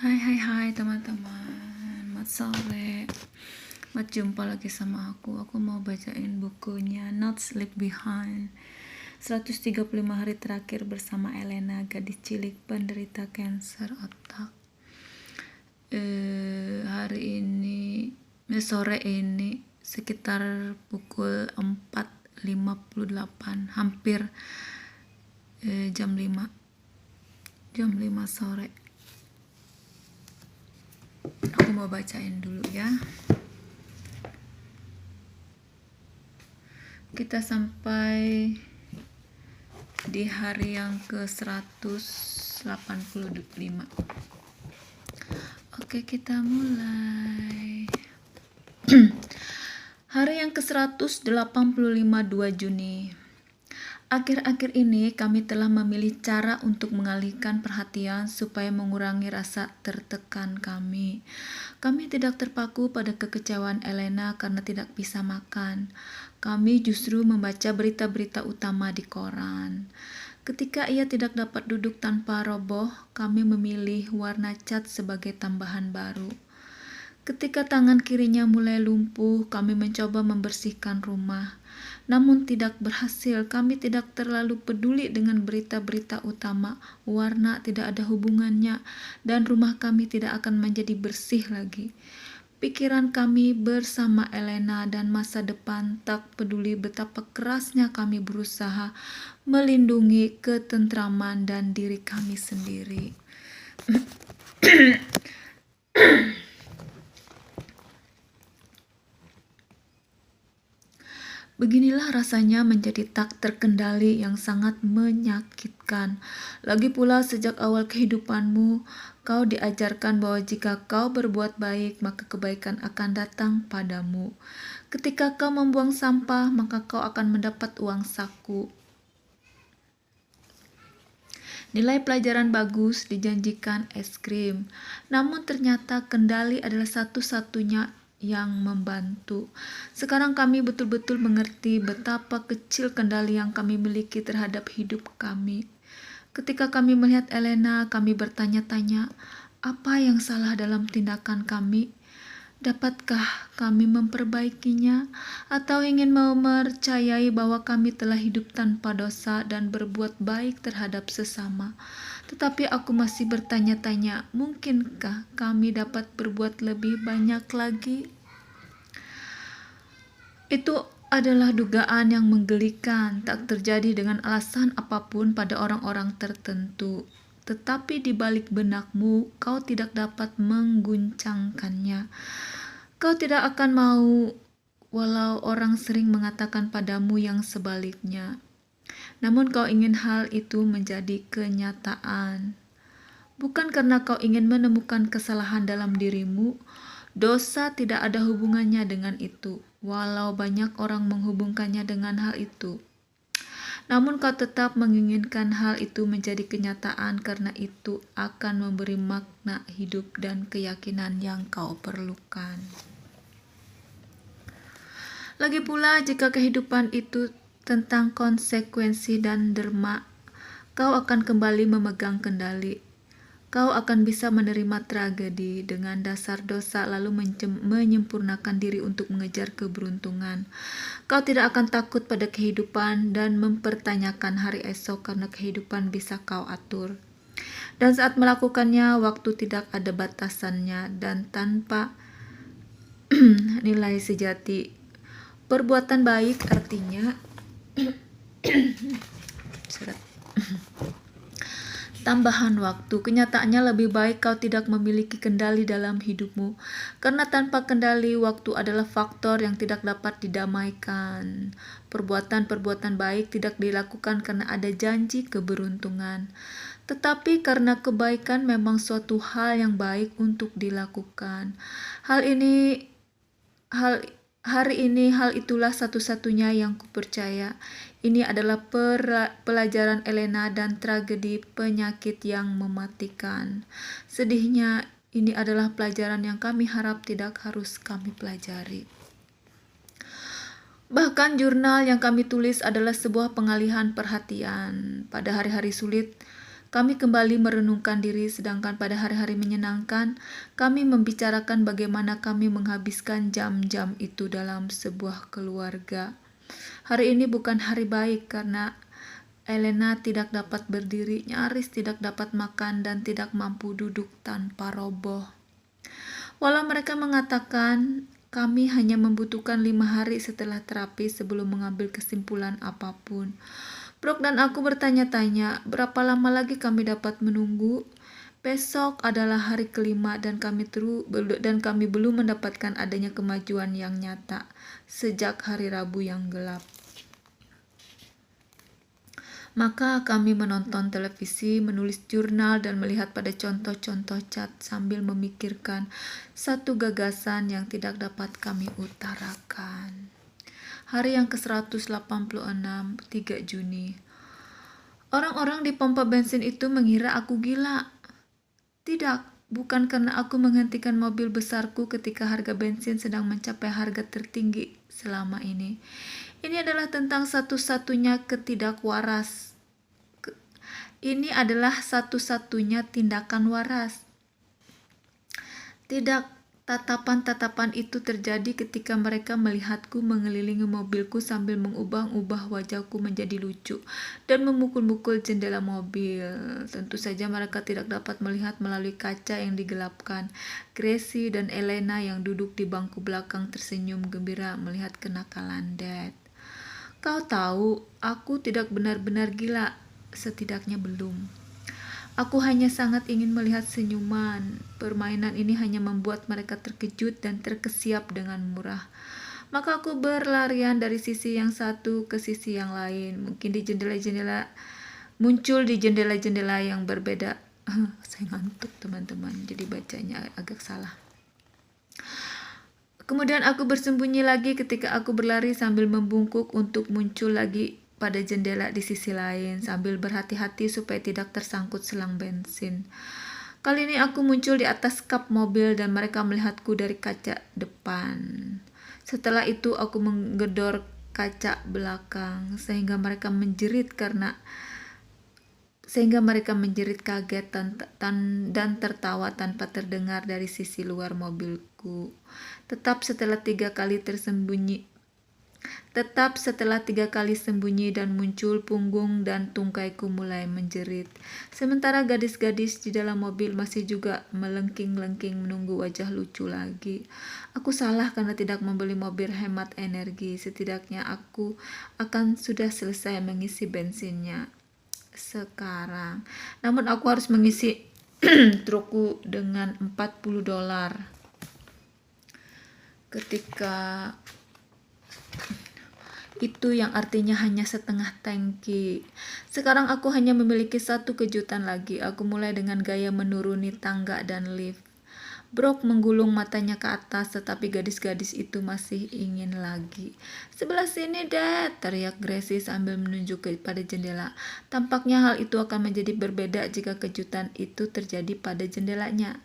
Hai teman-teman, selamat sore. Jumpa lagi sama aku. Aku mau bacain bukunya Not Sleep Behind, 135 hari terakhir bersama Elena, gadis cilik penderita kanker otak. Sore ini sekitar pukul 4:58, hampir jam 5 sore. Aku mau bacain dulu ya. Kita sampai di hari yang ke-185. Oke, kita mulai. Hari yang ke-185, 2 Juni. Akhir-akhir ini kami telah memilih cara untuk mengalihkan perhatian supaya mengurangi rasa tertekan kami. Kami tidak terpaku pada kekecewaan Elena karena tidak bisa makan. Kami justru membaca berita-berita utama di koran. Ketika ia tidak dapat duduk tanpa roboh, kami memilih warna cat sebagai tambahan baru. Ketika tangan kirinya mulai lumpuh, kami mencoba membersihkan rumah. Namun tidak berhasil. Kami tidak terlalu peduli dengan berita-berita utama. Warna tidak ada hubungannya, dan rumah kami tidak akan menjadi bersih lagi. Pikiran kami bersama Elena dan masa depan, tak peduli betapa kerasnya kami berusaha melindungi ketentraman dan diri kami sendiri. Beginilah rasanya menjadi tak terkendali yang sangat menyakitkan. Lagi pula sejak awal kehidupanmu, kau diajarkan bahwa jika kau berbuat baik, maka kebaikan akan datang padamu. Ketika kau membuang sampah, maka kau akan mendapat uang saku. Nilai pelajaran bagus dijanjikan es krim, namun ternyata kendali adalah satu-satunya yang membantu. Sekarang kami betul-betul mengerti betapa kecil kendali yang kami miliki terhadap hidup kami. Ketika kami melihat Elena, kami bertanya-tanya, apa yang salah dalam tindakan kami? Dapatkah kami memperbaikinya? Atau ingin mempercayai bahwa kami telah hidup tanpa dosa dan berbuat baik terhadap sesama? Tetapi aku masih bertanya-tanya, mungkinkah kami dapat berbuat lebih banyak lagi? Itu adalah dugaan yang menggelikan, tak terjadi dengan alasan apapun pada orang-orang tertentu. Tetapi di balik benakmu, kau tidak dapat mengguncangkannya. Kau tidak akan mau walau orang sering mengatakan padamu yang sebaliknya. Namun kau ingin hal itu menjadi kenyataan. Bukan karena kau ingin menemukan kesalahan dalam dirimu, dosa tidak ada hubungannya dengan itu, walau banyak orang menghubungkannya dengan hal itu. Namun kau tetap menginginkan hal itu menjadi kenyataan karena itu akan memberi makna hidup dan keyakinan yang kau perlukan. Lagi pula, jika kehidupan itu tentang konsekuensi dan derma, kau akan kembali memegang kendali. Kau akan bisa menerima tragedi dengan dasar dosa lalu menyempurnakan diri untuk mengejar keberuntungan. Kau tidak akan takut pada kehidupan dan mempertanyakan hari esok karena kehidupan bisa kau atur. Dan saat melakukannya, waktu tidak ada batasannya dan tanpa nilai sejati. Perbuatan baik artinya tambahan waktu. Kenyataannya lebih baik kau tidak memiliki kendali dalam hidupmu, karena tanpa kendali, waktu adalah faktor yang tidak dapat didamaikan. Perbuatan-perbuatan baik tidak dilakukan karena ada janji keberuntungan, tetapi karena kebaikan memang suatu hal yang baik untuk dilakukan. Hari ini hal itulah satu-satunya yang kupercaya. Ini adalah pelajaran Elena dan tragedi penyakit yang mematikan. Sedihnya, ini adalah pelajaran yang kami harap tidak harus kami pelajari. Bahkan jurnal yang kami tulis adalah sebuah pengalihan perhatian. Pada hari-hari sulit, Kami kembali merenungkan diri, sedangkan pada hari-hari menyenangkan, kami membicarakan bagaimana kami menghabiskan jam-jam itu dalam sebuah keluarga. Hari ini bukan hari baik karena Elena tidak dapat berdiri, nyaris tidak dapat makan, dan tidak mampu duduk tanpa roboh. Walau mereka mengatakan kami hanya membutuhkan 5 hari setelah terapi sebelum mengambil kesimpulan apapun. Brooke dan aku bertanya-tanya, berapa lama lagi kami dapat menunggu? Besok adalah hari kelima dan kami belum mendapatkan adanya kemajuan yang nyata sejak hari Rabu yang gelap. Maka kami menonton televisi, menulis jurnal, dan melihat pada contoh-contoh cat sambil memikirkan satu gagasan yang tidak dapat kami utarakan. Hari yang ke-186, 3 Juni. Orang-orang di pompa bensin itu mengira aku gila. Tidak, bukan karena aku menghentikan mobil besarku ketika harga bensin sedang mencapai harga tertinggi selama ini. Ini adalah tentang satu-satunya ketidakwaras. Ini adalah satu-satunya tindakan waras. Tidak, tatapan-tatapan itu terjadi ketika mereka melihatku mengelilingi mobilku sambil mengubah-ubah wajahku menjadi lucu dan memukul-mukul jendela mobil. Tentu saja mereka tidak dapat melihat melalui kaca yang digelapkan. Gracie dan Elena yang duduk di bangku belakang tersenyum gembira melihat kenakalan Dad. Kau tahu, aku tidak benar-benar gila, setidaknya belum. Aku hanya sangat ingin melihat senyuman. Permainan ini hanya membuat mereka terkejut dan terkesiap dengan murah. Maka aku berlarian dari sisi yang satu ke sisi yang lain. Mungkin muncul di jendela-jendela yang berbeda. Saya ngantuk teman-teman, jadi bacanya agak salah. Kemudian aku bersembunyi lagi ketika aku berlari sambil membungkuk untuk muncul lagi pada jendela di sisi lain sambil berhati-hati supaya tidak tersangkut selang bensin. Kali ini aku muncul di atas kap mobil dan mereka melihatku dari kaca depan. Setelah itu aku menggedor kaca belakang sehingga mereka menjerit kaget dan tertawa tanpa terdengar dari sisi luar mobilku. Tetap setelah 3 kali sembunyi dan muncul, punggung dan tungkaiku mulai menjerit. Sementara gadis-gadis di dalam mobil masih juga melengking-lengking menunggu wajah lucu lagi. Aku salah karena tidak membeli mobil hemat energi. Setidaknya aku akan sudah selesai mengisi bensinnya sekarang. Namun aku harus mengisi trukku dengan $40. Ketika itu yang artinya hanya setengah tangki. Sekarang aku hanya memiliki satu kejutan lagi. Aku mulai dengan gaya menuruni tangga dan lift. Brooke menggulung matanya ke atas, tetapi gadis-gadis itu masih ingin lagi. "Sebelah sini, Dad!" teriak Gracie sambil menunjuk pada jendela. Tampaknya hal itu akan menjadi berbeda jika kejutan itu terjadi pada jendelanya.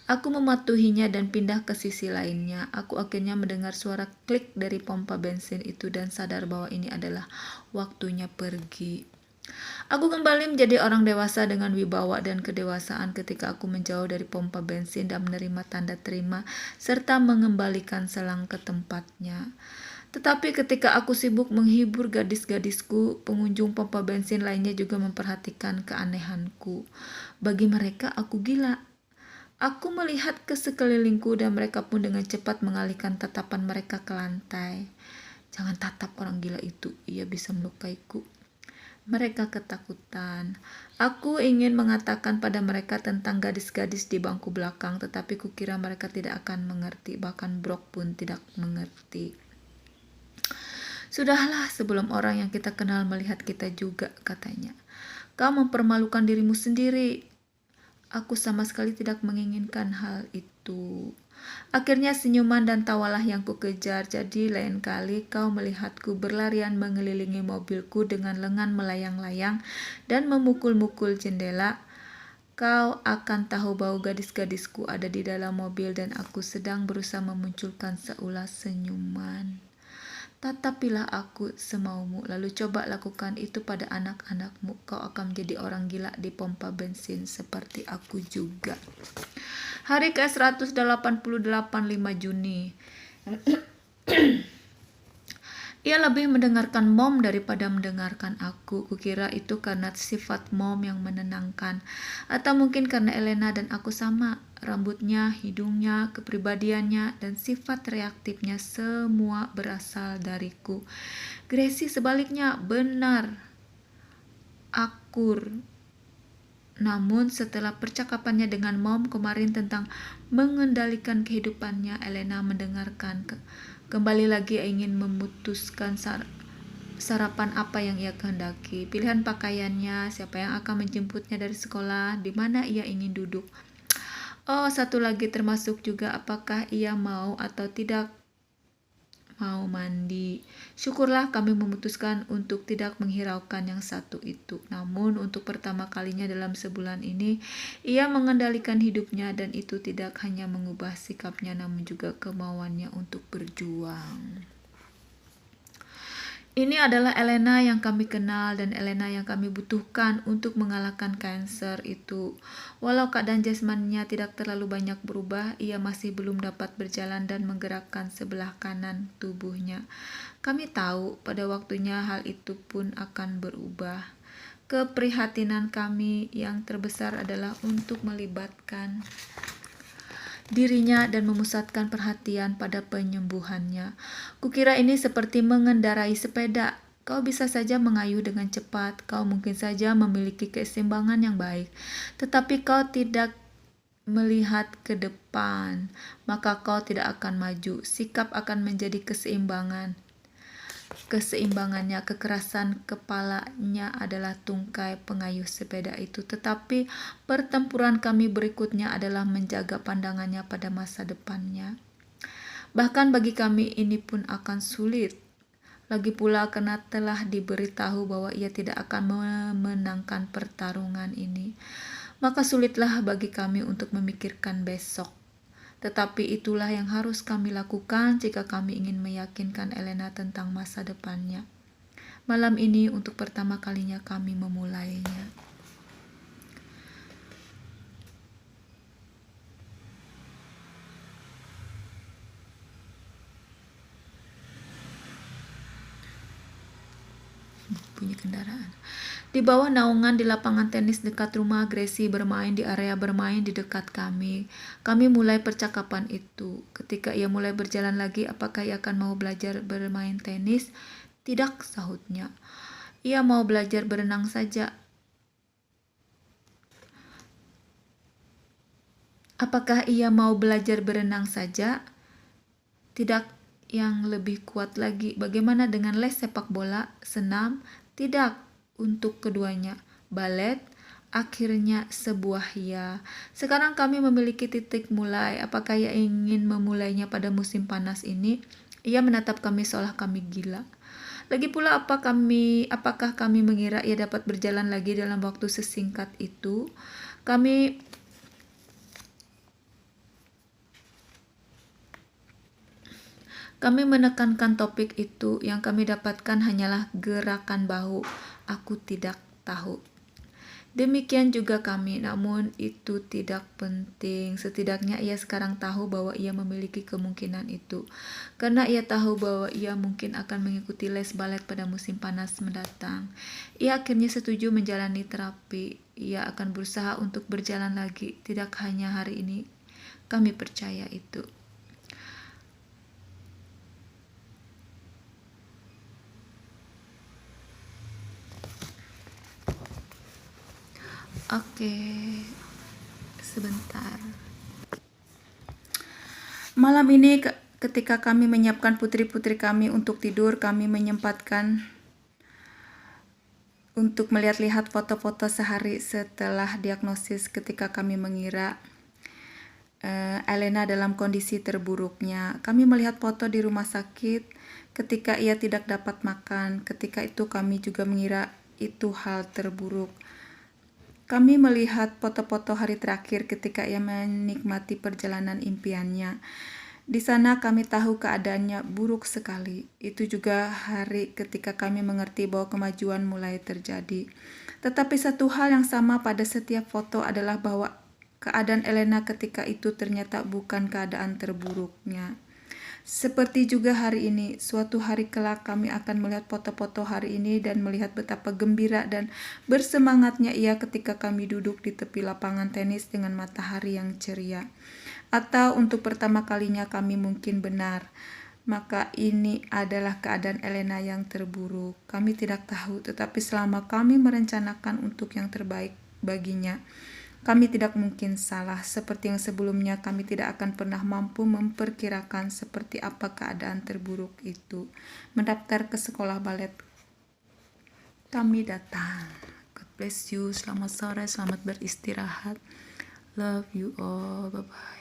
Aku mematuhinya dan pindah ke sisi lainnya. Aku akhirnya mendengar suara klik dari pompa bensin itu dan sadar bahwa ini adalah waktunya pergi. Aku kembali menjadi orang dewasa dengan wibawa dan kedewasaan ketika aku menjauh dari pompa bensin dan menerima tanda terima serta mengembalikan selang ke tempatnya. Tetapi ketika aku sibuk menghibur gadis-gadisku, pengunjung pompa bensin lainnya juga memperhatikan keanehanku. Bagi mereka, aku gila. Aku melihat ke sekelilingku dan mereka pun dengan cepat mengalihkan tatapan mereka ke lantai. "Jangan tatap orang gila itu, ia bisa melukaiku." Mereka ketakutan. Aku ingin mengatakan pada mereka tentang gadis-gadis di bangku belakang, tetapi kukira mereka tidak akan mengerti, bahkan Brooke pun tidak mengerti. "Sudahlah, sebelum orang yang kita kenal melihat kita juga," katanya. "Kau mempermalukan dirimu sendiri." Aku sama sekali tidak menginginkan hal itu. Akhirnya senyuman dan tawalah yang kukejar. "Jadi lain kali kau melihatku berlarian mengelilingi mobilku dengan lengan melayang-layang dan memukul-mukul jendela, kau akan tahu bahwa gadis-gadisku ada di dalam mobil dan aku sedang berusaha memunculkan seulas senyuman." Tatapilah aku semaumu, lalu coba lakukan itu pada anak-anakmu. Kau akan menjadi orang gila di pompa bensin seperti aku juga. Hari ke-188, 5 Juni. Ia lebih mendengarkan Mom daripada mendengarkan aku. Kukira itu karena sifat Mom yang menenangkan. Atau mungkin karena Elena dan aku sama. Rambutnya, hidungnya, kepribadiannya, dan sifat reaktifnya semua berasal dariku. Gracie sebaliknya benar akur. Namun setelah percakapannya dengan Mom kemarin tentang mengendalikan kehidupannya, Elena mendengarkan. Kembali lagi ingin memutuskan sarapan apa yang ia kehendaki, pilihan pakaiannya, siapa yang akan menjemputnya dari sekolah, di mana ia ingin duduk. Oh, satu lagi termasuk juga apakah ia mau atau tidak mau mandi. Syukurlah kami memutuskan untuk tidak menghiraukan yang satu itu. Namun untuk pertama kalinya dalam sebulan ini, ia mengendalikan hidupnya dan itu tidak hanya mengubah sikapnya namun juga kemauannya untuk berjuang. Ini adalah Elena yang kami kenal dan Elena yang kami butuhkan untuk mengalahkan kanker itu. Walau keadaan jasmaninya tidak terlalu banyak berubah, ia masih belum dapat berjalan dan menggerakkan sebelah kanan tubuhnya. Kami tahu pada waktunya hal itu pun akan berubah. Keprihatinan kami yang terbesar adalah untuk melibatkan dirinya dan memusatkan perhatian pada penyembuhannya. Kukira ini seperti mengendarai sepeda. Kau bisa saja mengayuh dengan cepat, kau mungkin saja memiliki keseimbangan yang baik, tetapi kau tidak melihat ke depan, maka kau tidak akan maju. Sikap akan menjadi keseimbangannya, kekerasan kepalanya adalah tungkai pengayuh sepeda itu. Tetapi pertempuran kami berikutnya adalah menjaga pandangannya pada masa depannya. Bahkan bagi kami ini pun akan sulit. Lagi pula karena telah diberitahu bahwa ia tidak akan memenangkan pertarungan ini, maka sulitlah bagi kami untuk memikirkan besok. Tetapi itulah yang harus kami lakukan jika kami ingin meyakinkan Elena tentang masa depannya. Malam ini untuk pertama kalinya kami memulainya. Bunyi kendaraan. Di bawah naungan di lapangan tenis dekat rumah, Gracie bermain di area bermain di dekat kami. Kami mulai percakapan itu. Ketika ia mulai berjalan lagi, apakah ia akan mau belajar bermain tenis? Tidak, sahutnya. Ia mau belajar berenang saja. Apakah ia mau belajar berenang saja? Tidak yang lebih kuat lagi. Bagaimana dengan les sepak bola, senam? Tidak. Untuk keduanya, balet, akhirnya sebuah ya. Sekarang kami memiliki titik mulai. Apakah ia ingin memulainya pada musim panas ini? Ia menatap kami seolah kami gila. Lagi pula apakah kami mengira ia dapat berjalan lagi dalam waktu sesingkat itu? Kami menekankan topik itu, yang kami dapatkan hanyalah gerakan bahu. Aku tidak tahu. Demikian juga kami, namun itu tidak penting. Setidaknya ia sekarang tahu bahwa ia memiliki kemungkinan itu. Karena ia tahu bahwa ia mungkin akan mengikuti les balet pada musim panas mendatang. Ia akhirnya setuju menjalani terapi. Ia akan berusaha untuk berjalan lagi, tidak hanya hari ini. Kami percaya itu. Oke, sebentar. Malam ini ketika kami menyiapkan putri-putri kami untuk tidur, kami menyempatkan untuk melihat-lihat foto-foto sehari setelah diagnosis ketika kami mengira Elena dalam kondisi terburuknya. Kami melihat foto di rumah sakit ketika ia tidak dapat makan. Ketika itu kami juga mengira itu hal terburuk. Kami melihat foto-foto hari terakhir ketika ia menikmati perjalanan impiannya. Di sana kami tahu keadaannya buruk sekali. Itu juga hari ketika kami mengerti bahwa kemajuan mulai terjadi. Tetapi satu hal yang sama pada setiap foto adalah bahwa keadaan Elena ketika itu ternyata bukan keadaan terburuknya. Seperti juga hari ini, suatu hari kelak kami akan melihat foto-foto hari ini dan melihat betapa gembira dan bersemangatnya ia ketika kami duduk di tepi lapangan tenis dengan matahari yang ceria. Atau untuk pertama kalinya kami mungkin benar, maka ini adalah keadaan Elena yang terburuk. Kami tidak tahu, tetapi selama kami merencanakan untuk yang terbaik baginya, kami tidak mungkin salah. Seperti yang sebelumnya, kami tidak akan pernah mampu memperkirakan seperti apa keadaan terburuk itu. Mendaftar ke sekolah balet kami datang. God bless you. Selamat sore, selamat beristirahat. Love you all. Bye-bye.